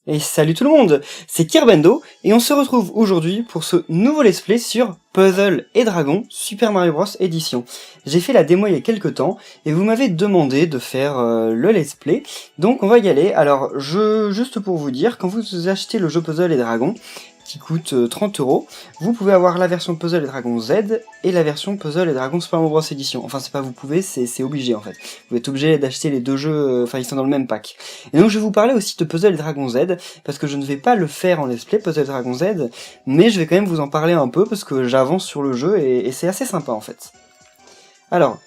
Et salut tout le monde, c'est Kirbendo, et on se retrouve aujourd'hui pour ce nouveau let's play sur Puzzle et Dragons Super Mario Bros Edition. J'ai fait la démo il y a quelques temps, et vous m'avez demandé de faire le let's play, donc on va y aller. Alors, juste pour vous dire, quand vous achetez le jeu Puzzle et Dragons, qui coûte 30€, vous pouvez avoir la version Puzzle et Dragons Z, et la version Puzzle et Dragons Super Mario Bros Edition. Enfin, c'est pas vous pouvez, c'est obligé en fait. Vous êtes obligé d'acheter les deux jeux, ils sont dans le même pack. Et donc je vais vous parler aussi de Puzzle et Dragons Z, parce que je ne vais pas le faire en let's play, Puzzle et Dragons Z, mais je vais quand même vous en parler un peu, parce que j'avance sur le jeu, et c'est assez sympa en fait. Alors,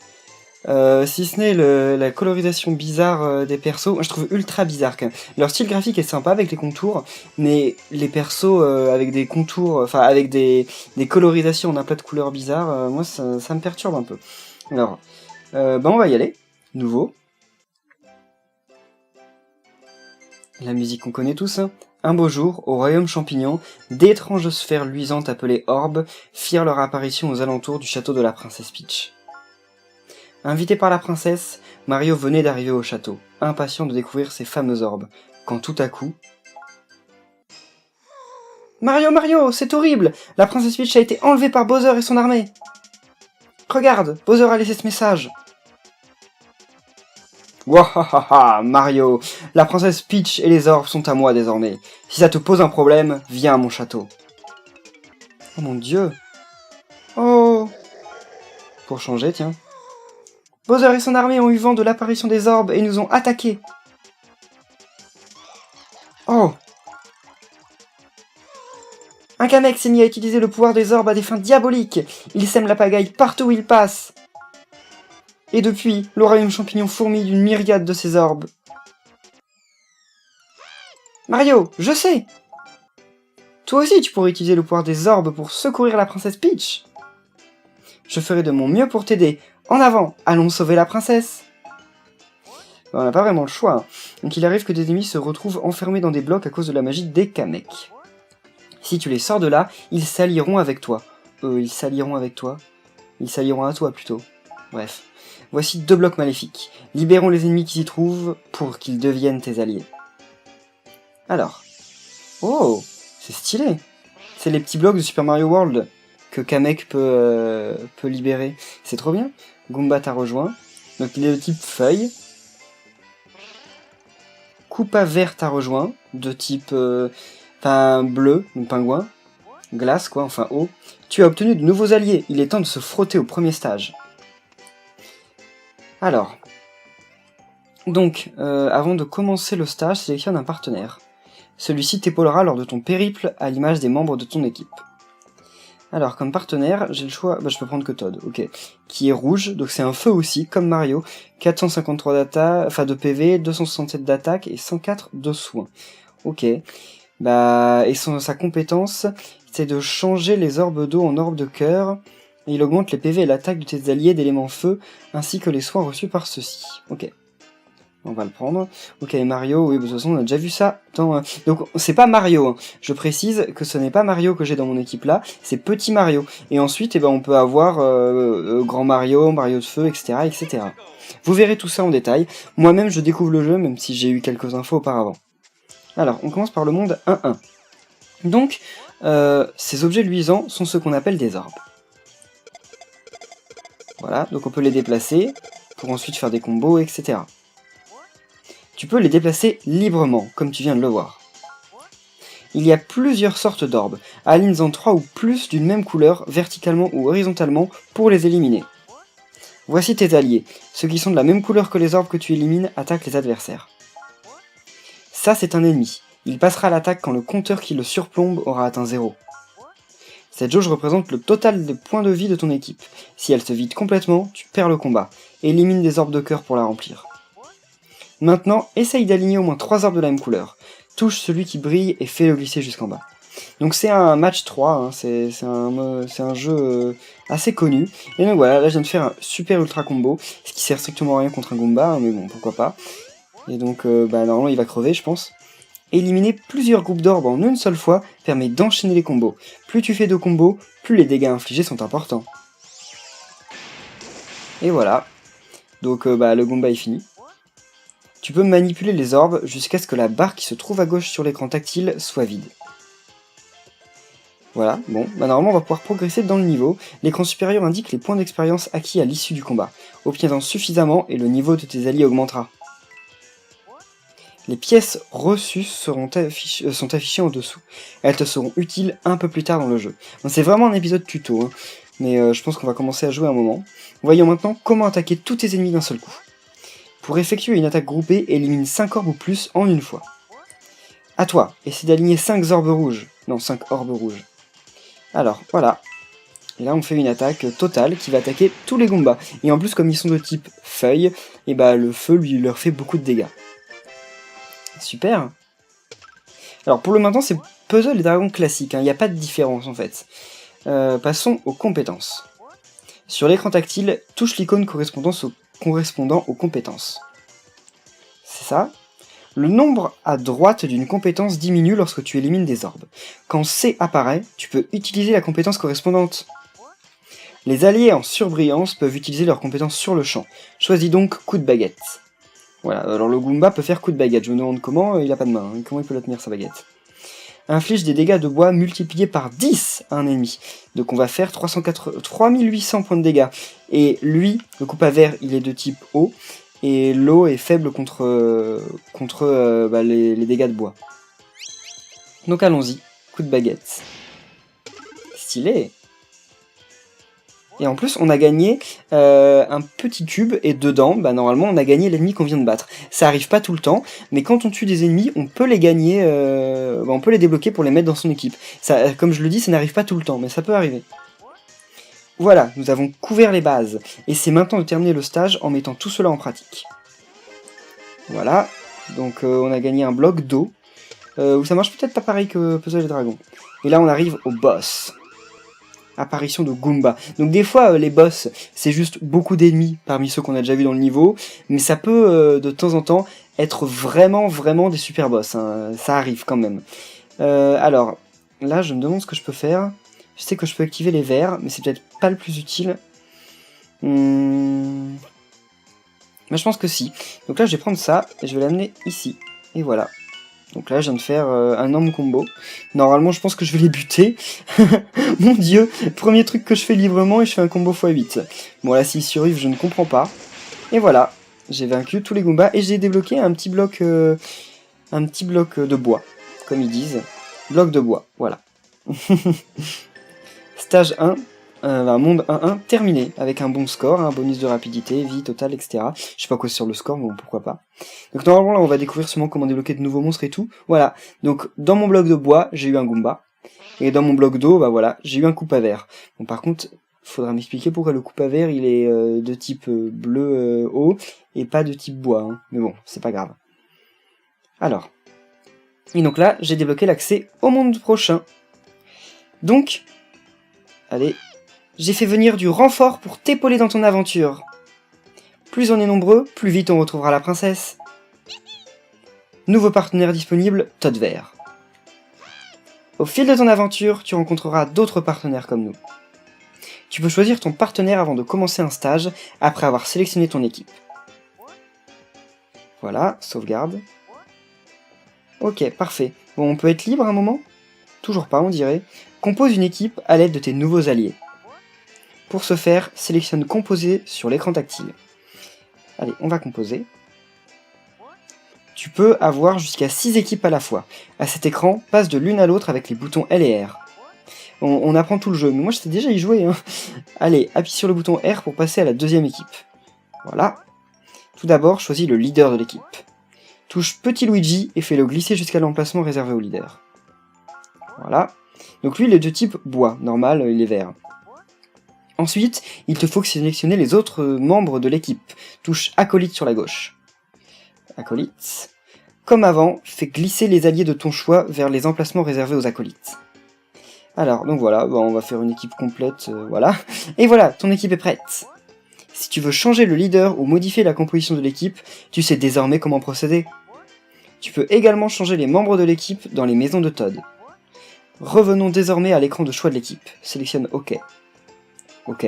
si ce n'est la colorisation bizarre des persos, moi je trouve ultra bizarre quand même. Leur style graphique est sympa avec les contours, mais les persos avec des contours, enfin avec des colorisations en un plat de couleurs bizarres, moi ça me perturbe un peu. Alors, on va y aller, nouveau. La musique qu'on connaît tous, hein. Un beau jour, au royaume champignon, d'étranges sphères luisantes appelées orbes firent leur apparition aux alentours du château de la princesse Peach. Invité par la princesse, Mario venait d'arriver au château, impatient de découvrir ces fameux orbes, quand tout à coup... Mario, c'est horrible! La princesse Peach a été enlevée par Bowser et son armée! Regarde, Bowser a laissé ce message! Wahahaha, Mario, la princesse Peach et les orbes sont à moi désormais. Si ça te pose un problème, viens à mon château. Oh mon dieu! Oh! Pour changer, tiens. Bowser et son armée ont eu vent de l'apparition des orbes et nous ont attaqués. Oh! Un Kamek s'est mis à utiliser le pouvoir des orbes à des fins diaboliques. Il sème la pagaille partout où il passe. Et depuis, le royaume champignon fourmille d'une myriade de ces orbes. Mario, je sais! Toi aussi tu pourrais utiliser le pouvoir des orbes pour secourir la princesse Peach. Je ferai de mon mieux pour t'aider. En avant, allons sauver la princesse. On n'a pas vraiment le choix, hein. Donc il arrive que des ennemis se retrouvent enfermés dans des blocs à cause de la magie des Kamek. Si tu les sors de là, ils s'allieront avec toi. Ils s'allieront avec toi. Ils s'allieront à toi plutôt. Bref. Voici 2 blocs maléfiques. Libérons les ennemis qui s'y trouvent pour qu'ils deviennent tes alliés. Alors. Oh, c'est stylé. C'est les petits blocs de Super Mario World que Kamek peut libérer. C'est trop bien. Goomba t'a rejoint. Donc il est de type feuille. Koopa vert t'a rejoint. De type bleu, donc pingouin. Glace quoi, enfin eau. Tu as obtenu de nouveaux alliés. Il est temps de se frotter au premier stage. Alors. Donc, avant de commencer le stage, sélectionne un partenaire. Celui-ci t'épaulera lors de ton périple à l'image des membres de ton équipe. Alors, comme partenaire, j'ai le choix... je peux prendre que Todd, ok. Qui est rouge, donc c'est un feu aussi, comme Mario. 453 de PV, 267 d'attaque et 104 de soins. Ok. Et sa compétence, c'est de changer les orbes d'eau en orbes de cœur. Et il augmente les PV et l'attaque de tes alliés d'éléments feu, ainsi que les soins reçus par ceux-ci. Ok. On va le prendre. Ok, Mario, oui, de toute façon, on a déjà vu ça dans... Donc, c'est pas Mario, hein. Je précise que ce n'est pas Mario que j'ai dans mon équipe là, c'est Petit Mario. Et ensuite, on peut avoir Grand Mario, Mario de Feu, etc., etc. Vous verrez tout ça en détail. Moi-même, je découvre le jeu, même si j'ai eu quelques infos auparavant. Alors, on commence par le monde 1-1. Donc, ces objets luisants sont ce qu'on appelle des orbes. Voilà, donc on peut les déplacer, pour ensuite faire des combos, etc. Tu peux les déplacer librement, comme tu viens de le voir. Il y a plusieurs sortes d'orbes, aligne-en 3 ou plus d'une même couleur, verticalement ou horizontalement, pour les éliminer. Voici tes alliés. Ceux qui sont de la même couleur que les orbes que tu élimines attaquent les adversaires. Ça, c'est un ennemi. Il passera à l'attaque quand le compteur qui le surplombe aura atteint 0. Cette jauge représente le total des points de vie de ton équipe. Si elle se vide complètement, tu perds le combat. Élimine des orbes de cœur pour la remplir. Maintenant, essaye d'aligner au moins 3 orbes de la même couleur. Touche celui qui brille et fais-le glisser jusqu'en bas. Donc c'est un match 3, hein, c'est un jeu assez connu. Et donc voilà, là je viens de faire un super ultra combo, ce qui sert strictement à rien contre un Goomba, hein, mais bon, pourquoi pas. Et donc normalement il va crever je pense. Éliminer plusieurs groupes d'orbes en une seule fois permet d'enchaîner les combos. Plus tu fais de combos, plus les dégâts infligés sont importants. Et voilà. Donc le Goomba est fini. Tu peux manipuler les orbes jusqu'à ce que la barre qui se trouve à gauche sur l'écran tactile soit vide. Voilà, bon, normalement on va pouvoir progresser dans le niveau. L'écran supérieur indique les points d'expérience acquis à l'issue du combat. Obtiens-en suffisamment et le niveau de tes alliés augmentera. Les pièces reçues sont affichées en dessous. Elles te seront utiles un peu plus tard dans le jeu. Bon, c'est vraiment un épisode tuto, hein, mais je pense qu'on va commencer à jouer un moment. Voyons maintenant comment attaquer tous tes ennemis d'un seul coup. Pour effectuer une attaque groupée, élimine 5 orbes ou plus en une fois. A toi, essaie d'aligner 5 orbes rouges. Non, 5 orbes rouges. Alors, voilà. Et là, on fait une attaque totale qui va attaquer tous les Goombas. Et en plus, comme ils sont de type feuille, et bah le feu leur fait beaucoup de dégâts. Super. Alors, pour le maintenant, c'est Puzzle et Dragon classique. Il n'y a pas de différence, en fait. Passons aux compétences. Sur l'écran tactile, touche l'icône correspondant aux compétences. C'est ça. Le nombre à droite d'une compétence diminue lorsque tu élimines des orbes. Quand C apparaît, tu peux utiliser la compétence correspondante. Les alliés en surbrillance peuvent utiliser leurs compétences sur le champ. Choisis donc coup de baguette. Voilà, alors le Goomba peut faire coup de baguette. Je me demande comment, il a pas de main. Hein. Comment il peut la tenir sa baguette? Inflige des dégâts de bois multipliés par 10 à un ennemi. Donc on va faire 3800 points de dégâts. Et lui, le coupe à verre, il est de type eau. Et l'eau est faible contre les dégâts de bois. Donc allons-y, coup de baguette. Stylé. Et en plus, on a gagné un petit cube, et dedans, normalement, on a gagné l'ennemi qu'on vient de battre. Ça arrive pas tout le temps, mais quand on tue des ennemis, on peut les gagner, on peut les débloquer pour les mettre dans son équipe. Ça, comme je le dis, ça n'arrive pas tout le temps, mais ça peut arriver. Voilà, nous avons couvert les bases, et c'est maintenant de terminer le stage en mettant tout cela en pratique. Voilà, donc on a gagné un bloc d'eau, où ça marche peut-être pas pareil que Puzzle et Dragon. Et là on arrive au boss. Apparition de Goomba. Donc des fois les boss c'est juste beaucoup d'ennemis parmi ceux qu'on a déjà vu dans le niveau, mais ça peut de temps en temps être vraiment des super boss, hein. Ça arrive quand même. Alors, là je me demande ce que je peux faire. Je sais que je peux activer les verres, mais c'est peut-être pas le plus utile. Mais je pense que si. Donc là je vais prendre ça, et je vais l'amener ici. Et voilà. Donc là je viens de faire un énorme combo. Normalement je pense que je vais les buter. Mon dieu, premier truc que je fais librement et je fais un combo x8. Bon là s'ils survivent je ne comprends pas. Et voilà, j'ai vaincu tous les Goombas et j'ai débloqué un petit bloc de bois, comme ils disent. Bloc de bois, voilà. Stage 1, monde 1-1 terminé, avec un bon score, un bonus de rapidité, vie totale, etc. Je sais pas quoi c'est sur le score, mais bon, pourquoi pas. Donc normalement là on va découvrir sûrement comment débloquer de nouveaux monstres et tout. Voilà, donc dans mon bloc de bois, j'ai eu un Goomba. Et dans mon bloc d'eau, voilà, j'ai eu un coupe à verre. Bon par contre, faudra m'expliquer pourquoi le coupe à verre il est de type bleu eau et pas de type bois. Hein. Mais bon, c'est pas grave. Alors. Et donc là, j'ai débloqué l'accès au monde prochain. Donc, allez, j'ai fait venir du renfort pour t'épauler dans ton aventure. Plus on est nombreux, plus vite on retrouvera la princesse. Nouveau partenaire disponible, Toad Vert. Au fil de ton aventure, tu rencontreras d'autres partenaires comme nous. Tu peux choisir ton partenaire avant de commencer un stage, après avoir sélectionné ton équipe. Voilà, sauvegarde. Ok, parfait. Bon, on peut être libre un moment? Toujours pas, on dirait. Compose une équipe à l'aide de tes nouveaux alliés. Pour ce faire, sélectionne Composer sur l'écran tactile. Allez, on va composer. Tu peux avoir jusqu'à 6 équipes à la fois. À cet écran, passe de l'une à l'autre avec les boutons L et R. On apprend tout le jeu, mais moi je sais déjà y jouer. Hein. Allez, appuie sur le bouton R pour passer à la deuxième équipe. Voilà. Tout d'abord, choisis le leader de l'équipe. Touche Petit Luigi et fais-le glisser jusqu'à l'emplacement réservé au leader. Voilà. Donc lui, il est de type bois. Normal, il est vert. Ensuite, il te faut sélectionner les autres membres de l'équipe. Touche Acolyte sur la gauche. Acolyte. Comme avant, fais glisser les alliés de ton choix vers les emplacements réservés aux acolytes. Alors, donc voilà, on va faire une équipe complète, voilà. Et voilà, ton équipe est prête. Si tu veux changer le leader ou modifier la composition de l'équipe, tu sais désormais comment procéder. Tu peux également changer les membres de l'équipe dans les maisons de Toad. Revenons désormais à l'écran de choix de l'équipe. Sélectionne OK. OK.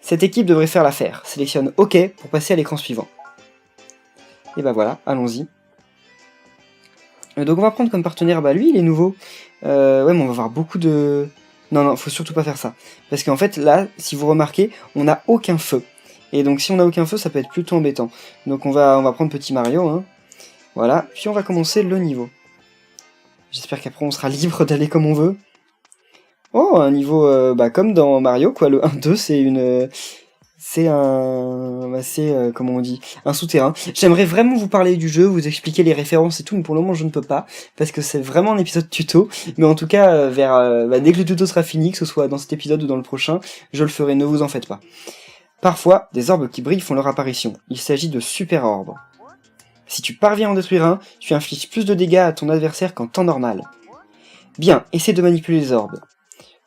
Cette équipe devrait faire l'affaire. Sélectionne OK pour passer à l'écran suivant. Et bah voilà, allons-y. Donc on va prendre comme partenaire, bah lui il est nouveau. Ouais mais on va avoir beaucoup de... Non, faut surtout pas faire ça. Parce qu'en fait là, si vous remarquez, on n'a aucun feu. Et donc si on n'a aucun feu, ça peut être plutôt embêtant. Donc on va prendre petit Mario, hein. Voilà, puis on va commencer le niveau. J'espère qu'après on sera libre d'aller comme on veut. Oh, un niveau comme dans Mario, quoi. Le 1-2, c'est une... c'est un... comment on dit, un souterrain. J'aimerais vraiment vous parler du jeu, vous expliquer les références et tout, mais pour le moment je ne peux pas, parce que c'est vraiment un épisode tuto. Mais en tout cas, dès que le tuto sera fini, que ce soit dans cet épisode ou dans le prochain, je le ferai, ne vous en faites pas. Parfois, des orbes qui brillent font leur apparition. Il s'agit de super orbes. Si tu parviens à en détruire un, tu infliges plus de dégâts à ton adversaire qu'en temps normal. Bien, essaie de manipuler les orbes.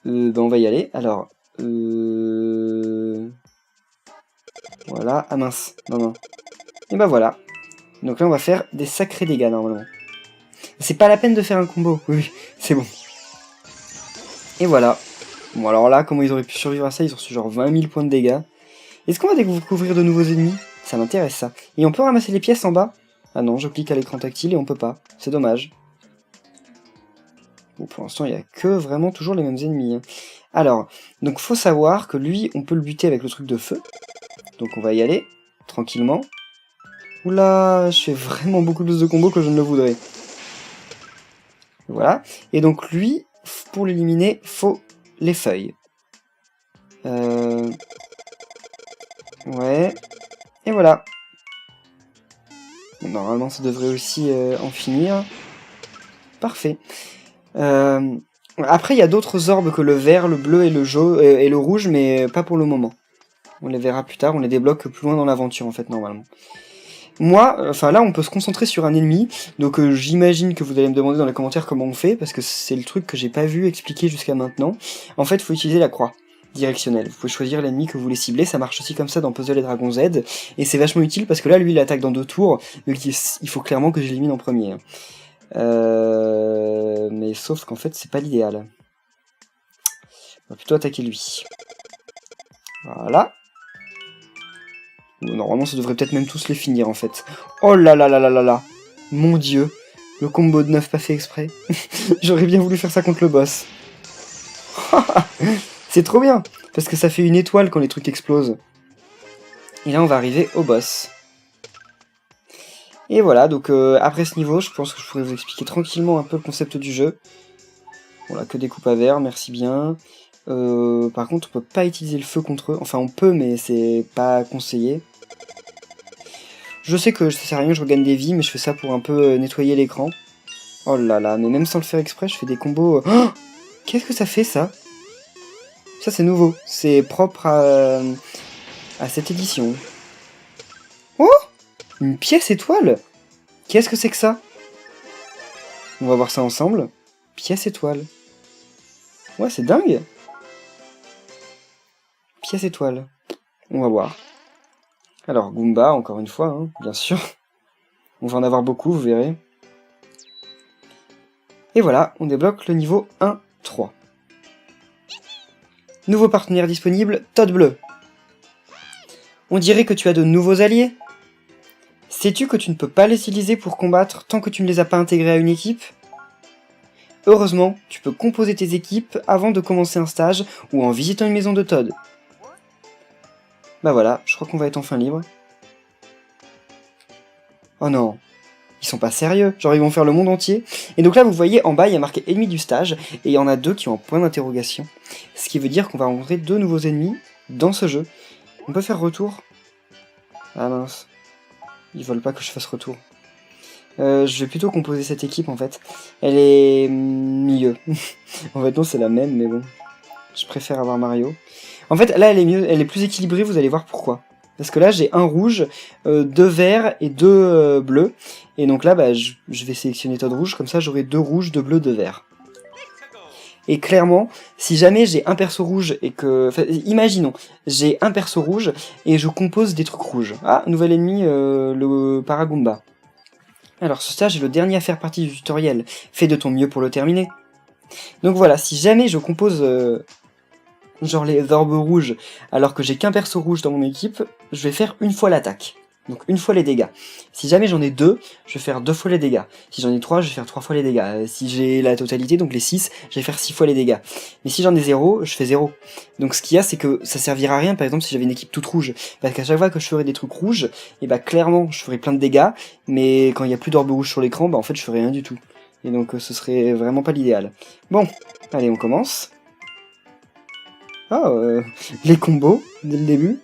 On va y aller. Alors, voilà. Ah mince, non. Et bah voilà. Donc là, on va faire des sacrés dégâts, normalement. C'est pas la peine de faire un combo. Oui, c'est bon. Et voilà. Bon, alors là, comment ils auraient pu survivre à ça? Ils ont reçu genre 20 000 points de dégâts. Est-ce qu'on va découvrir de nouveaux ennemis? Ça m'intéresse, ça. Et on peut ramasser les pièces en bas? Ah non, je clique à l'écran tactile et on peut pas. C'est dommage. Bon, pour l'instant, il y a que vraiment toujours les mêmes ennemis. Hein. Alors, donc faut savoir que lui, on peut le buter avec le truc de feu. Donc on va y aller, tranquillement. Oula, je fais vraiment beaucoup plus de combos que je ne le voudrais. Voilà. Et donc lui, pour l'éliminer, faut les feuilles. Ouais. Et voilà. Bon, normalement, ça devrait aussi en finir. Parfait. Après, il y a d'autres orbes que le vert, le bleu et le jaune et le rouge, mais pas pour le moment. On les verra plus tard, on les débloque plus loin dans l'aventure, en fait, normalement. Moi, là, on peut se concentrer sur un ennemi, donc j'imagine que vous allez me demander dans les commentaires comment on fait, parce que c'est le truc que j'ai pas vu expliquer jusqu'à maintenant. En fait, il faut utiliser la croix directionnelle. Vous pouvez choisir l'ennemi que vous voulez cibler, ça marche aussi comme ça dans Puzzle et Dragon Z, et c'est vachement utile parce que là, lui, il attaque dans 2 tours, donc il faut clairement que je l'élimine en premier. Mais sauf qu'en fait, c'est pas l'idéal. On va plutôt attaquer lui. Voilà. Normalement, ça devrait peut-être même tous les finir, en fait. Oh là là là là là là. Mon dieu. Le combo de 9 pas fait exprès. J'aurais bien voulu faire ça contre le boss. C'est trop bien. Parce que ça fait une étoile quand les trucs explosent. Et là, on va arriver au boss. Et voilà, donc après ce niveau, je pense que je pourrais vous expliquer tranquillement un peu le concept du jeu. Bon là, que des coupes à verre, merci bien. Par contre, on peut pas utiliser le feu contre eux. Enfin, on peut, mais c'est pas conseillé. Je sais que ça sert à rien, je regagne des vies, mais je fais ça pour un peu nettoyer l'écran. Oh là là, mais même sans le faire exprès, je fais des combos... Oh, qu'est-ce que ça fait, ça? Ça, c'est nouveau. C'est propre à cette édition. Oh! Une pièce étoile! Qu'est-ce que c'est que ça? On va voir ça ensemble. Pièce étoile. Ouais, c'est dingue! Pièce étoile. On va voir. Alors, Goomba, encore une fois, hein, bien sûr. On va en avoir beaucoup, vous verrez. Et voilà, on débloque le niveau 1-3. Nouveau partenaire disponible, Toad Bleu. On dirait que tu as de nouveaux alliés. Sais-tu que tu ne peux pas les utiliser pour combattre tant que tu ne les as pas intégrés à une équipe? Heureusement, tu peux composer tes équipes avant de commencer un stage ou en visitant une maison de Toad. Bah voilà, je crois qu'on va être enfin libre. Oh non, ils sont pas sérieux, genre ils vont faire le monde entier. Et donc là vous voyez en bas il y a marqué ennemi du stage, et il y en a 2 qui ont un point d'interrogation. Ce qui veut dire qu'on va rencontrer 2 nouveaux ennemis dans ce jeu. On peut faire retour? Ah mince, ils veulent pas que je fasse retour. Je vais plutôt composer cette équipe en fait. Elle est milieu. En fait non c'est la même mais bon. Je préfère avoir Mario. En fait là elle est mieux, elle est plus équilibrée, vous allez voir pourquoi. Parce que là j'ai un rouge, 2 verts et 2 bleus. Et donc là bah, je vais sélectionner Toad rouge, comme ça j'aurai 2 rouges, 2 bleus, 2 verts. Et clairement, si jamais j'ai un perso rouge et que... Enfin, imaginons, j'ai un perso rouge et je compose des trucs rouges. Ah, nouvel ennemi, le Paragoomba. Alors ce stage est le dernier à faire partie du tutoriel. Fais de ton mieux pour le terminer. Donc voilà, si jamais je compose... genre les orbes rouges, alors que j'ai qu'un perso rouge dans mon équipe, je vais faire une fois l'attaque. Donc une fois les dégâts. Si jamais j'en ai 2, je vais faire 2 fois les dégâts. Si j'en ai 3, je vais faire 3 fois les dégâts. Si j'ai la totalité, donc les 6, je vais faire 6 fois les dégâts. Mais si j'en ai 0, je fais 0. Donc ce qu'il y a, c'est que ça servira à rien, par exemple, si j'avais une équipe toute rouge. Parce qu'à chaque fois que je ferais des trucs rouges, et bah clairement, je ferais plein de dégâts. Mais quand il n'y a plus d'orbe rouge sur l'écran, bah en fait, je ferais rien du tout. Et donc ce serait vraiment pas l'idéal. Bon, allez, on commence. Ah, les combos, dès le début.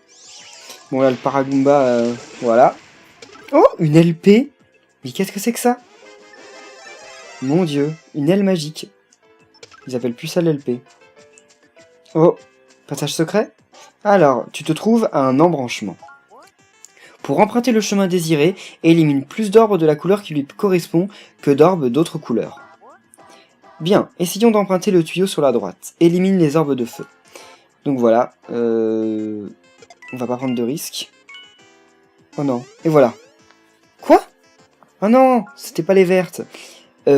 Bon là, le Paragoomba, voilà. Oh, une LP. Mais qu'est-ce que c'est que ça? Mon dieu, une aile magique. Ils appellent plus ça l'LP. Oh, passage secret? Alors, tu te trouves à un embranchement. Pour emprunter le chemin désiré, élimine plus d'orbes de la couleur qui lui correspond que d'orbes d'autres couleurs. Bien, essayons d'emprunter le tuyau sur la droite. Élimine les orbes de feu. Donc voilà, on va pas prendre de risques. Oh non, et voilà. Quoi? Oh non, c'était pas les vertes. Ah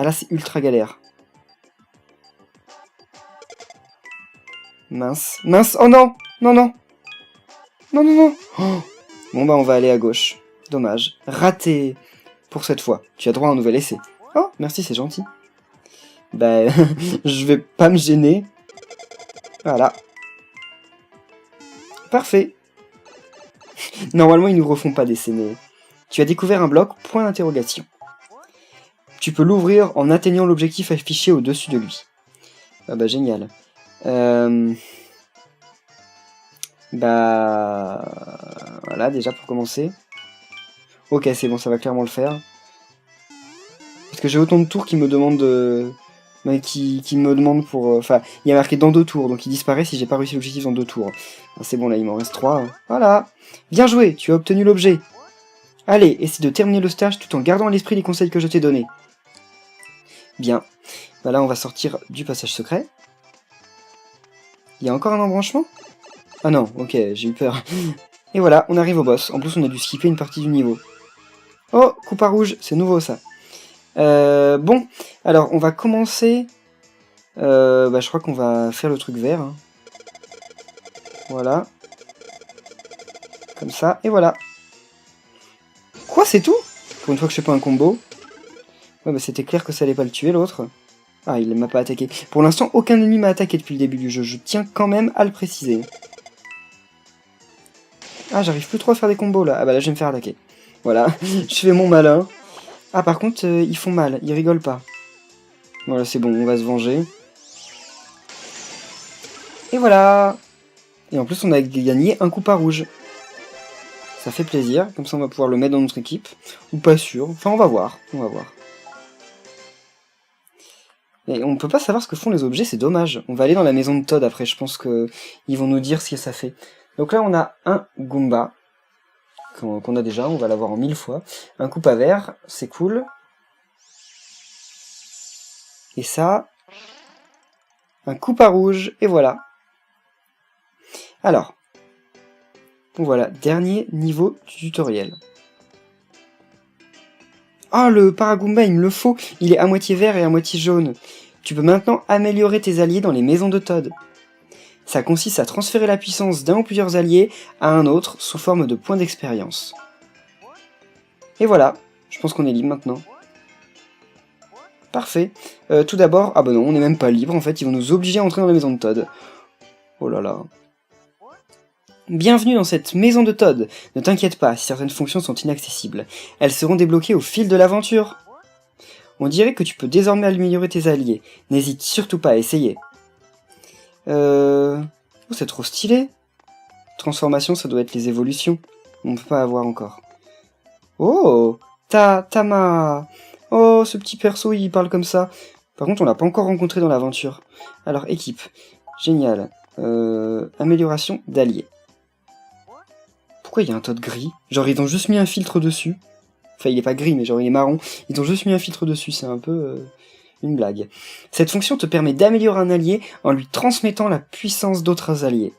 là, c'est ultra galère. Mince, mince, oh non, non, non. Non, non, non. Oh. Bon bah on va aller à gauche. Dommage. Raté. Pour cette fois. Tu as droit à un nouvel essai. Oh, merci, c'est gentil. Bah, je vais pas me gêner. Voilà. Parfait. Normalement, ils nous refont pas d'essai, mais... Tu as découvert un bloc, point d'interrogation. Tu peux l'ouvrir en atteignant l'objectif affiché au-dessus de lui. Ah bah génial. Bah... Voilà, déjà pour commencer. Ok, c'est bon, ça va clairement le faire. Parce que j'ai autant de tours qui me demandent... qui me demandent pour... Enfin, il y a marqué dans 2 tours, donc il disparaît si j'ai pas réussi l'objectif dans 2 tours. Ah, c'est bon, là, il m'en reste 3. Hein. Voilà. Bien joué, tu as obtenu l'objet. Allez, essaie de terminer le stage tout en gardant à l'esprit les conseils que je t'ai donnés. Bien. Bah là, on va sortir du passage secret. Il y a encore un embranchement? Ah non, ok, j'ai eu peur. Et voilà, on arrive au boss. En plus, on a dû skipper une partie du niveau. Oh, coupe à rouge, c'est nouveau ça. Bon, alors on va commencer... bah, je crois qu'on va faire le truc vert. Hein. Voilà. Comme ça, et voilà. Quoi, c'est tout? Pour une fois que je fais pas un combo. Ouais, bah c'était clair que ça allait pas le tuer, l'autre. Ah, il m'a pas attaqué. Pour l'instant, aucun ennemi m'a attaqué depuis le début du jeu. Je tiens quand même à le préciser. Ah, j'arrive plus trop à faire des combos, là. Ah bah là, je vais me faire attaquer. Voilà, je fais mon malin. Ah, par contre, ils font mal. Ils rigolent pas. Voilà, c'est bon, on va se venger. Et voilà. Et en plus, on a gagné un coup à rouge. Ça fait plaisir. Comme ça, on va pouvoir le mettre dans notre équipe. Ou pas sûr. Enfin, on va voir. On va voir. Et on peut pas savoir ce que font les objets, c'est dommage. On va aller dans la maison de Todd après, je pense que ils vont nous dire ce que ça fait. Donc là, on a un Goomba, qu'on a déjà, on va l'avoir en 1000 fois. Un coupe à verre, c'est cool. Et ça, un coupe à rouge, et voilà. Alors, voilà, dernier niveau du tutoriel. Ah, le Paragoomba, il me le faut. Il est à moitié vert et à moitié jaune. Tu peux maintenant améliorer tes alliés dans les maisons de Todd. Ça consiste à transférer la puissance d'un ou plusieurs alliés à un autre sous forme de points d'expérience. Et voilà, je pense qu'on est libre maintenant. Parfait. Tout d'abord, ah bah non, on n'est même pas libre en fait, ils vont nous obliger à entrer dans la maison de Todd. Oh là là. Bienvenue dans cette maison de Todd. Ne t'inquiète pas si certaines fonctions sont inaccessibles. Elles seront débloquées au fil de l'aventure. On dirait que tu peux désormais améliorer tes alliés. N'hésite surtout pas à essayer. Oh, c'est trop stylé. Transformation, ça doit être les évolutions. On peut pas avoir encore. Oh, Tama. Oh, ce petit perso, il parle comme ça. Par contre, on l'a pas encore rencontré dans l'aventure. Alors, équipe. Génial. Amélioration d'alliés. Pourquoi il y a un Todd gris? Genre, ils ont juste mis un filtre dessus. Enfin, il est pas gris, mais genre, il est marron. Ils ont juste mis un filtre dessus, c'est un peu une blague. Cette fonction te permet d'améliorer un allié en lui transmettant la puissance d'autres alliés.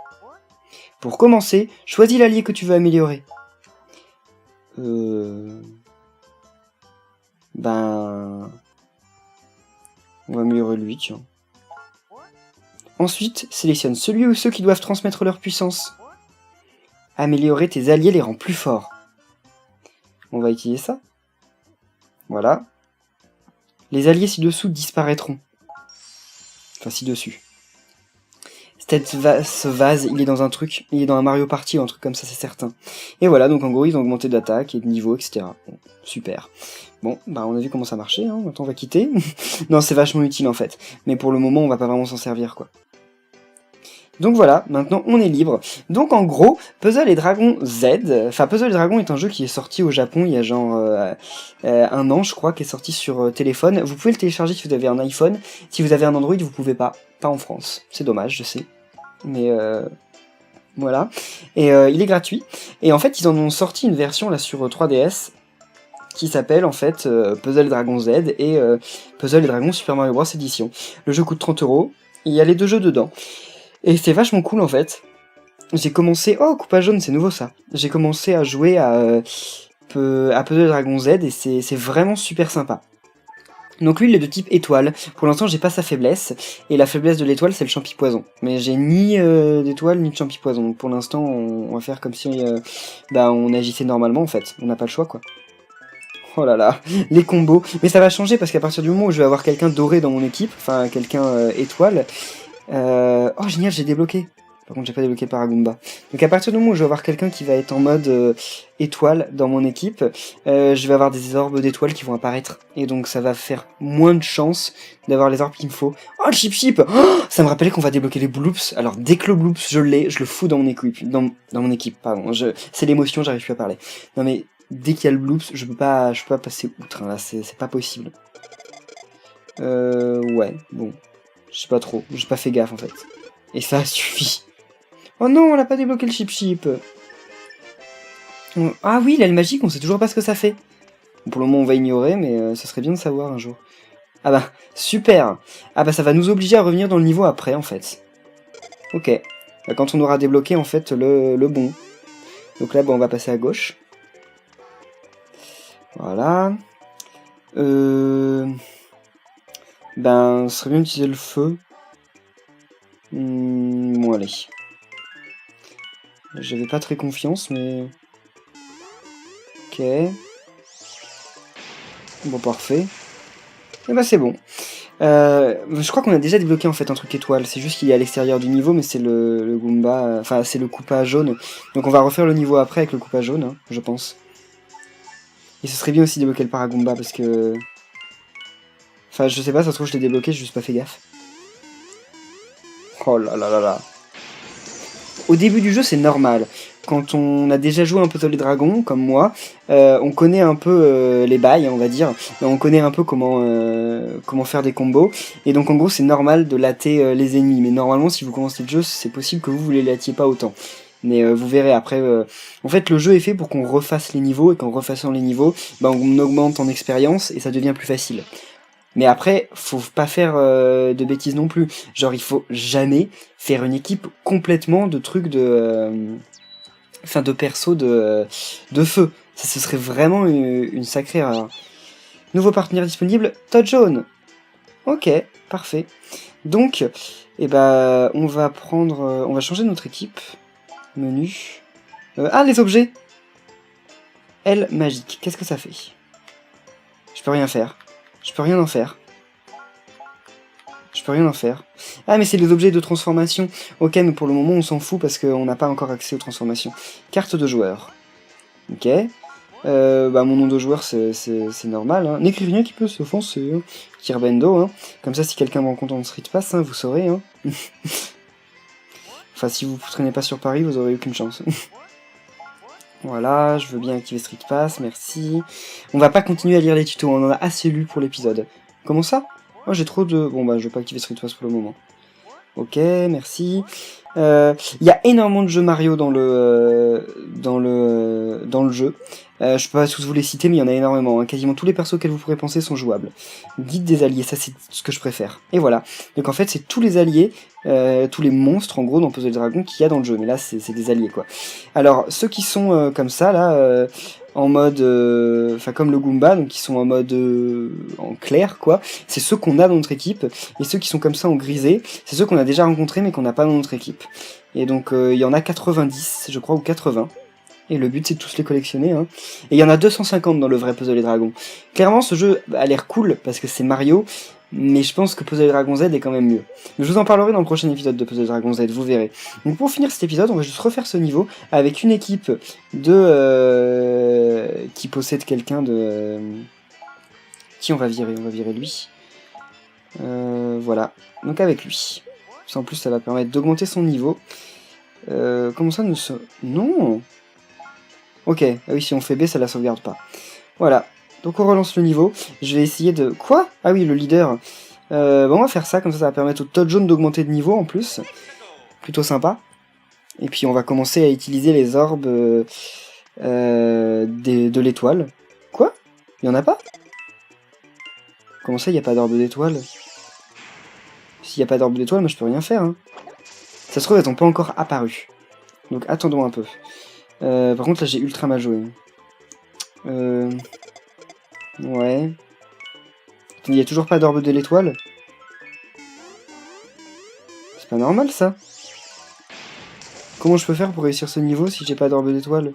Pour commencer, choisis l'allié que tu veux améliorer. Ben... On va améliorer lui, tiens. Ensuite, sélectionne celui ou ceux qui doivent transmettre leur puissance. Améliorer tes alliés les rend plus forts. On va utiliser ça. Voilà. Les alliés ci-dessous disparaîtront. Enfin, ci-dessus. Ce vase, il est dans un truc, il est dans un Mario Party ou un truc comme ça, c'est certain. Et voilà, donc en gros, ils ont augmenté d'attaque et de niveau, etc. Bon, super. Bon, bah on a vu comment ça marchait, hein. Maintenant on va quitter. Non, c'est vachement utile en fait. Mais pour le moment, on va pas vraiment s'en servir, quoi. Donc voilà, maintenant on est libre. Donc en gros, Puzzle et Dragon Z, enfin Puzzle et Dragon est un jeu qui est sorti au Japon il y a genre 1 an je crois, qui est sorti sur téléphone. Vous pouvez le télécharger si vous avez un iPhone, si vous avez un Android vous pouvez pas en France. C'est dommage, je sais. Mais voilà. Et il est gratuit. Et en fait ils en ont sorti une version là sur 3DS qui s'appelle en fait Puzzle et Dragon Z et Puzzle et Dragon Super Mario Bros Edition. Le jeu coûte 30€, il y a les 2 jeux dedans. Et c'est vachement cool en fait. J'ai commencé... Oh, coupage jaune, c'est nouveau ça. J'ai commencé à jouer à Puzzle Dragon Z et c'est vraiment super sympa. Donc lui il est de type étoile. Pour l'instant j'ai pas sa faiblesse. Et la faiblesse de l'étoile c'est le champi poison. Mais j'ai ni d'étoile ni de champi poison. Donc pour l'instant on va faire comme si on agissait normalement en fait. On n'a pas le choix quoi. Oh là là, les combos. Mais ça va changer parce qu'à partir du moment où je vais avoir quelqu'un doré dans mon équipe, enfin quelqu'un étoile... Oh génial, j'ai débloqué. Par contre j'ai pas débloqué le Paragumba. Donc à partir du moment où je vais avoir quelqu'un qui va être en mode étoile dans mon équipe, je vais avoir des orbes d'étoiles qui vont apparaître. Et donc ça va faire moins de chances d'avoir les orbes qu'il me faut. Oh le chip oh, ça me rappelait qu'on va débloquer les bloops. Alors dès que le bloops je l'ai, je le fous dans mon équipe. Dans mon équipe, pardon. C'est l'émotion, j'arrive plus à parler. Non mais dès qu'il y a le bloops, je peux pas passer outre, hein, là c'est pas possible. Ouais, bon. Je sais pas trop, j'ai pas fait gaffe en fait. Et ça suffit. Oh non, on a pas débloqué le chip. Ah oui, l'aile magique, on sait toujours pas ce que ça fait. Pour le moment, on va ignorer, mais ça serait bien de savoir un jour. Ah bah, super. Ah bah, ça va nous obliger à revenir dans le niveau après, en fait. Ok. Bah, quand on aura débloqué, en fait, le bon. Donc là, bah, on va passer à gauche. Voilà. Ben, ce serait bien d'utiliser le feu. Bon, allez. J'avais pas très confiance, mais... Ok. Bon, parfait. Et bah, c'est bon. Je crois qu'on a déjà débloqué, en fait, un truc étoile. C'est juste qu'il est à l'extérieur du niveau, mais c'est le Goomba... Enfin, c'est le Koopa jaune. Donc on va refaire le niveau après avec le Koopa jaune, hein, je pense. Et ce serait bien aussi de débloquer le Paragoomba, parce que... Enfin, je sais pas, ça se trouve, je l'ai débloqué, j'ai juste pas fait gaffe. Oh là là là là. Au début du jeu, c'est normal. Quand on a déjà joué un peu Puzzle et Dragon, comme moi, on connaît un peu les bails, on va dire. On connaît un peu comment faire des combos. Et donc, en gros, c'est normal de latter les ennemis. Mais normalement, si vous commencez le jeu, c'est possible que vous les lattiez pas autant. Mais vous verrez après... En fait, le jeu est fait pour qu'on refasse les niveaux. Et qu'en refaçant les niveaux, on augmente en expérience et ça devient plus facile. Mais après, faut pas faire de bêtises non plus. Genre, il faut jamais faire une équipe complètement de trucs de... Enfin, de perso de feu. Ça, ce serait vraiment une sacrée erreur. Nouveau partenaire disponible, Todd Jaune. Ok, parfait. Donc, on va prendre... on va changer notre équipe. Menu. Les objets. Aile magique. Qu'est-ce que ça fait? Je peux rien faire. Je peux rien en faire. Je peux rien en faire. Ah, mais c'est les objets de transformation. Ok, mais pour le moment, on s'en fout parce qu'on n'a pas encore accès aux transformations. Carte de joueur. Ok. Mon nom de joueur, c'est normal. Hein. N'écrivez rien qui peut s'offenser. Hein. Kirbendo. Hein. Comme ça, si quelqu'un me rencontre en Street Pass, hein, vous saurez. Hein. Enfin, si vous ne traînez pas sur Paris, vous aurez aucune chance. Voilà, je veux bien activer Street Pass, merci. On va pas continuer à lire les tutos, on en a assez lu pour l'épisode. Comment ça? Oh, j'ai trop de... Bon, je vais pas activer Street Pass pour le moment. Ok, merci. Il y a énormément de jeux Mario dans le jeu. Je peux pas tous vous les citer, mais il y en a énormément. Hein. Quasiment tous les persos auxquels vous pourrez penser sont jouables. Guide des alliés, ça c'est ce que je préfère. Et voilà. Donc en fait, c'est tous les alliés, tous les monstres en gros dans Puzzle Dragon qu'il y a dans le jeu. Mais là, c'est des alliés quoi. Alors, ceux qui sont comme ça, là, en mode... Enfin, comme le Goomba, donc qui sont en mode en clair quoi. C'est ceux qu'on a dans notre équipe. Et ceux qui sont comme ça en grisé, c'est ceux qu'on a déjà rencontrés mais qu'on n'a pas dans notre équipe. Et donc, il y en a 90, je crois, ou 80. Et le but c'est de tous les collectionner. Hein. Et il y en a 250 dans le vrai Puzzle et Dragons. Clairement ce jeu a l'air cool parce que c'est Mario, mais je pense que Puzzle et Dragons Z est quand même mieux. Mais je vous en parlerai dans le prochain épisode de Puzzle et Dragons Z, vous verrez. Donc pour finir cet épisode, on va juste refaire ce niveau avec une équipe de... qui possède quelqu'un de... Qui on va virer? On va virer lui. Voilà, donc avec lui. En plus ça va permettre d'augmenter son niveau. Comment ça nous... Non. Ok, ah oui, si on fait B, ça la sauvegarde pas. Voilà, donc on relance le niveau. Je vais essayer de... Quoi? Ah oui, le leader. Bon, on va faire ça, comme ça va permettre au Toad jaune d'augmenter de niveau en plus. Plutôt sympa. Et puis on va commencer à utiliser les orbes de l'étoile. Quoi? Il y en a pas? Comment ça, il n'y a pas d'orbe d'étoile? S'il n'y a pas d'orbe d'étoile, moi je peux rien faire. Hein. Ça se trouve, elles n'ont pas encore apparu. Donc attendons un peu. Par contre, là, j'ai ultra mal joué. Ouais. Il n'y a toujours pas d'orbe de l'étoile? C'est pas normal, ça. Comment je peux faire pour réussir ce niveau si j'ai pas d'orbe d'étoile?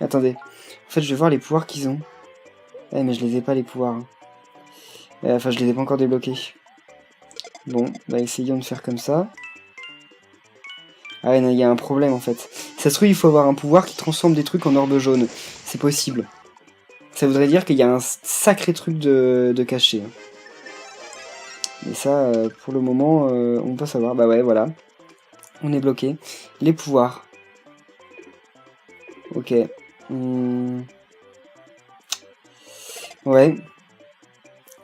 Attendez. En fait, je vais voir les pouvoirs qu'ils ont. Eh, mais je les ai pas, les pouvoirs. Enfin, je les ai pas encore débloqués. Bon, bah essayons de faire comme ça. Ah ouais, il y a un problème en fait. Ça se trouve, il faut avoir un pouvoir qui transforme des trucs en orbe jaune. C'est possible. Ça voudrait dire qu'il y a un sacré truc de caché. Mais ça, pour le moment, on peut savoir. Bah ouais, voilà. On est bloqué. Les pouvoirs. Ok. Ouais.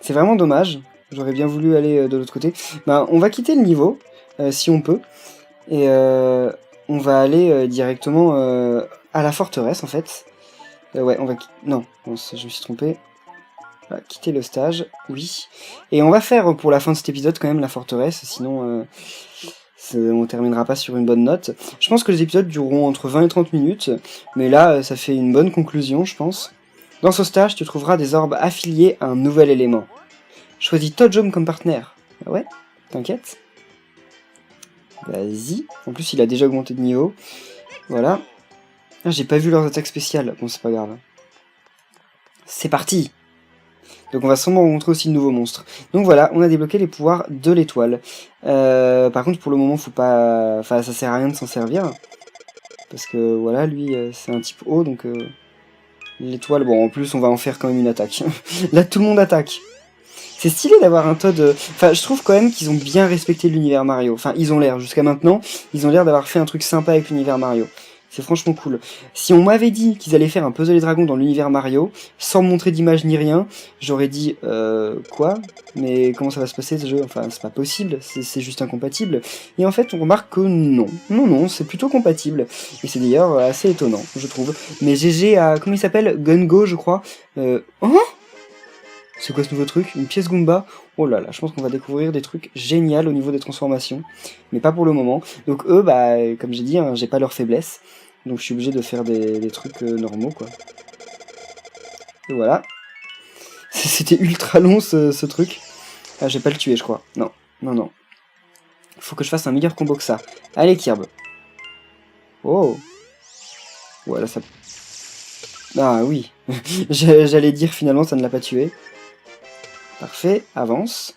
C'est vraiment dommage. J'aurais bien voulu aller de l'autre côté. Bah, on va quitter le niveau, si on peut. Et on va aller directement à la forteresse, en fait. Ouais, on va... Non, je me suis trompé. On va quitter le stage, oui. Et on va faire pour la fin de cet épisode quand même la forteresse, sinon on terminera pas sur une bonne note. Je pense que les épisodes dureront entre 20 et 30 minutes, mais là, ça fait une bonne conclusion, je pense. Dans ce stage, tu trouveras des orbes affiliés à un nouvel élément. Choisis ToadJam comme partenaire. Ah ouais, t'inquiète. Vas-y. En plus, il a déjà augmenté de niveau. Voilà. Ah, j'ai pas vu leurs attaques spéciales. Bon, c'est pas grave. C'est parti! Donc on va sûrement rencontrer aussi de nouveaux monstres. Donc voilà, on a débloqué les pouvoirs de l'étoile. Par contre, pour le moment, faut pas... Enfin, ça sert à rien de s'en servir. Parce que, voilà, lui, c'est un type haut, donc... L'étoile, bon, en plus, on va en faire quand même une attaque. Là, tout le monde attaque. C'est stylé d'avoir un Toad... Enfin, je trouve quand même qu'ils ont bien respecté l'univers Mario. Enfin, ils ont l'air, jusqu'à maintenant, ils ont l'air d'avoir fait un truc sympa avec l'univers Mario. C'est franchement cool. Si on m'avait dit qu'ils allaient faire un Puzzle et Dragons dans l'univers Mario, sans montrer d'image ni rien, j'aurais dit quoi? Mais comment ça va se passer ce jeu? Enfin, c'est pas possible, c'est juste incompatible. Et en fait, on remarque que non. Non, c'est plutôt compatible. Et c'est d'ailleurs assez étonnant, je trouve. Mais GG à... Comment il s'appelle? Gungo, je crois. Hein? C'est quoi ce nouveau truc? Une pièce Goomba? Oh là là, je pense qu'on va découvrir des trucs géniaux au niveau des transformations. Mais pas pour le moment. Donc eux, bah, comme j'ai dit, hein, j'ai pas leur faiblesse. Donc je suis obligé de faire des trucs normaux, quoi. Et voilà. C'était ultra long, ce truc. Ah, je vais pas le tuer, je crois. Non. Faut que je fasse un meilleur combo que ça. Allez, Kirb. Oh. Voilà, ça... Ah oui. J'allais dire, finalement, ça ne l'a pas tué. Parfait, avance.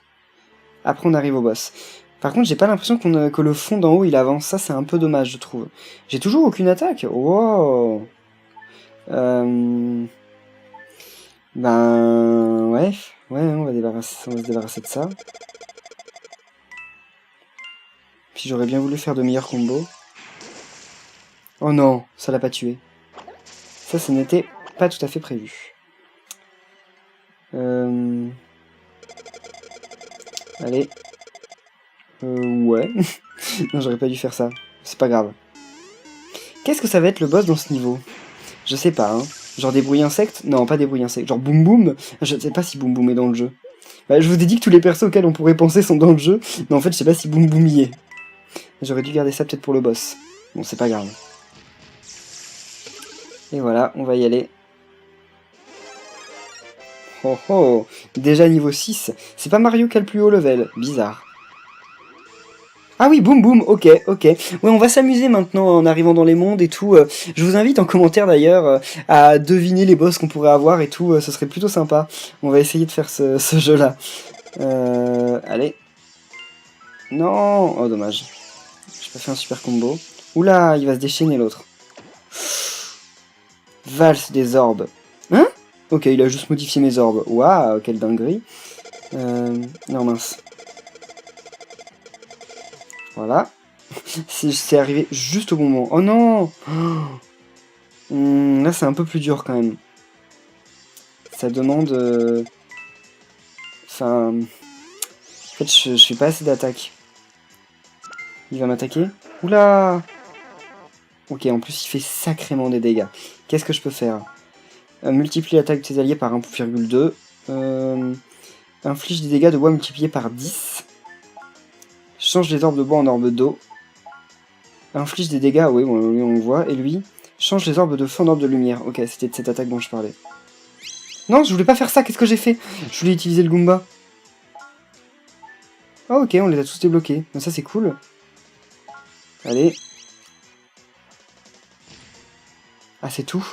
Après, on arrive au boss. Par contre, j'ai pas l'impression que le fond d'en haut, il avance. Ça, c'est un peu dommage, je trouve. J'ai toujours aucune attaque. Wow. Ben... Ouais, on va se débarrasser de ça. Puis j'aurais bien voulu faire de meilleurs combos. Oh non, ça l'a pas tué. Ça n'était pas tout à fait prévu. Allez. Ouais. Non, j'aurais pas dû faire ça. C'est pas grave. Qu'est-ce que ça va être le boss dans ce niveau? Je sais pas, hein. Genre des bruits insectes? Non, pas des bruits insectes. Genre Boum Boum? Je ne sais pas si Boum Boum est dans le jeu. Bah, je vous ai dit que tous les persos auxquels on pourrait penser sont dans le jeu, mais en fait, je sais pas si Boum Boum y est. J'aurais dû garder ça peut-être pour le boss. Bon, c'est pas grave. Et voilà, on va y aller. Oh oh, déjà niveau 6. C'est pas Mario qui a le plus haut level. Bizarre. Ah oui, boum boum, ok. Ouais, on va s'amuser maintenant en arrivant dans les mondes et tout. Je vous invite en commentaire d'ailleurs à deviner les boss qu'on pourrait avoir et tout. Ce serait plutôt sympa. On va essayer de faire ce jeu-là. Allez. Non. Oh, dommage. J'ai pas fait un super combo. Oula, il va se déchaîner l'autre. Valse des orbes. Hein? Ok, il a juste modifié mes orbes. Waouh, quelle dinguerie. Non, mince. Voilà. C'est arrivé juste au bon moment. Oh non! Là, c'est un peu plus dur quand même. Ça demande... Enfin... En fait, je fais pas assez d'attaque. Il va m'attaquer? Oula! Ok, en plus, il fait sacrément des dégâts. Qu'est-ce que je peux faire? Multiplie l'attaque de tes alliés par 1,2. Inflige des dégâts de bois multipliés par 10. Change les orbes de bois en orbes d'eau. Inflige des dégâts, oui, bon, lui on le voit. Et lui, change les orbes de feu en orbes de lumière. Ok, c'était de cette attaque dont je parlais. Non, je voulais pas faire ça, qu'est-ce que j'ai fait? Je voulais utiliser le Goomba. Ah ok, on les a tous débloqués. Donc ça c'est cool. Allez. Ah c'est tout?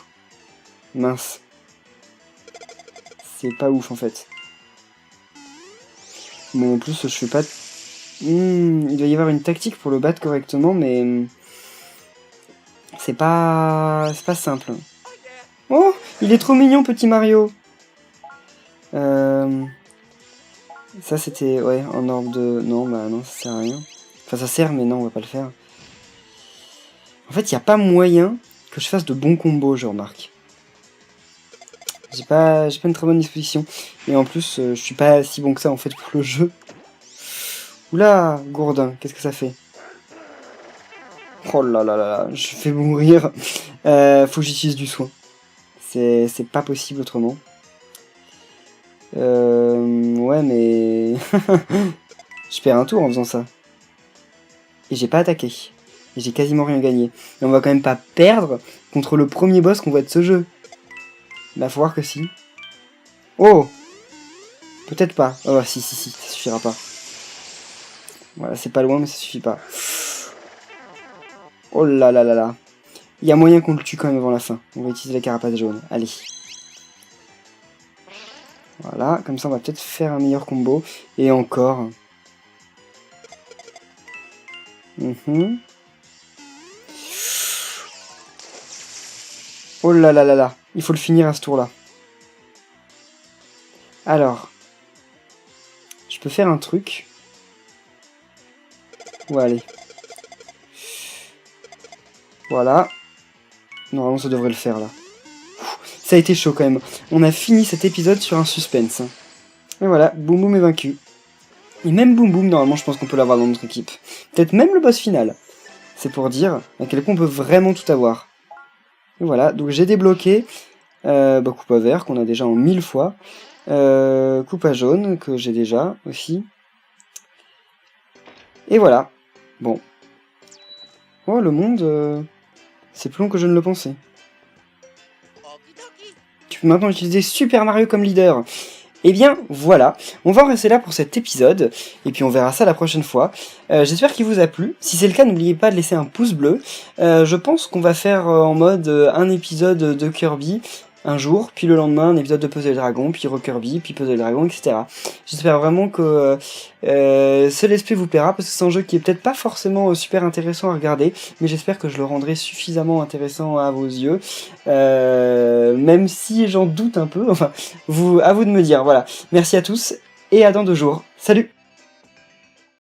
Mince. C'est pas ouf en fait. Bon en plus je fais pas... il doit y avoir une tactique pour le battre correctement, mais... C'est pas simple. Oh, il est trop mignon, petit Mario. Ça c'était, ouais, en orbe de... Non, bah non, ça sert à rien. Enfin, ça sert, mais non, on va pas le faire. En fait, il n'y a pas moyen que je fasse de bons combos, je remarque. J'ai pas une très bonne disposition. Et en plus, je suis pas si bon que ça, en fait, pour le jeu. Oula, gourdin, qu'est-ce que ça fait? Oh là là là là, je fais mourir. Faut que j'utilise du soin. C'est pas possible autrement. Ouais, mais... je perds un tour en faisant ça. Et j'ai pas attaqué. Et j'ai quasiment rien gagné. Et on va quand même pas perdre contre le premier boss qu'on voit de ce jeu. Bah, faut voir que si. Oh! Peut-être pas. Oh, si, ça suffira pas. Voilà, c'est pas loin, mais ça suffit pas. Oh là là là là. Il y a moyen qu'on le tue quand même avant la fin. On va utiliser la carapace jaune. Allez. Voilà, comme ça on va peut-être faire un meilleur combo. Et encore. Oh là là là là. Il faut le finir à ce tour-là. Alors. Je peux faire un truc. Ouais, allez. Voilà. Normalement ça devrait le faire là. Ça a été chaud quand même. On a fini cet épisode sur un suspense. Et voilà, Boum Boum est vaincu. Et même Boum Boum, normalement, je pense qu'on peut l'avoir dans notre équipe. Peut-être même le boss final. C'est pour dire à quel point on peut vraiment tout avoir. Et voilà, donc j'ai débloqué coupe à vert, qu'on a déjà en 1000 fois. Coupe à jaune, que j'ai déjà aussi. Et voilà. Bon. Oh, le monde, c'est plus long que je ne le pensais. Tu peux maintenant utiliser Super Mario comme leader. Et bien voilà, on va en rester là pour cet épisode, et puis on verra ça la prochaine fois. J'espère qu'il vous a plu. Si c'est le cas, n'oubliez pas de laisser un pouce bleu. Je pense qu'on va faire en mode un épisode de Kirby un jour, puis le lendemain un épisode de Puzzle Dragon, puis Kirby, puis Puzzle Dragon, etc. J'espère vraiment que ce let's play vous plaira, parce que c'est un jeu qui est peut-être pas forcément super intéressant à regarder, mais j'espère que je le rendrai suffisamment intéressant à vos yeux, même si j'en doute un peu, enfin, à vous de me dire, voilà. Merci à tous, et à dans 2 jours. Salut!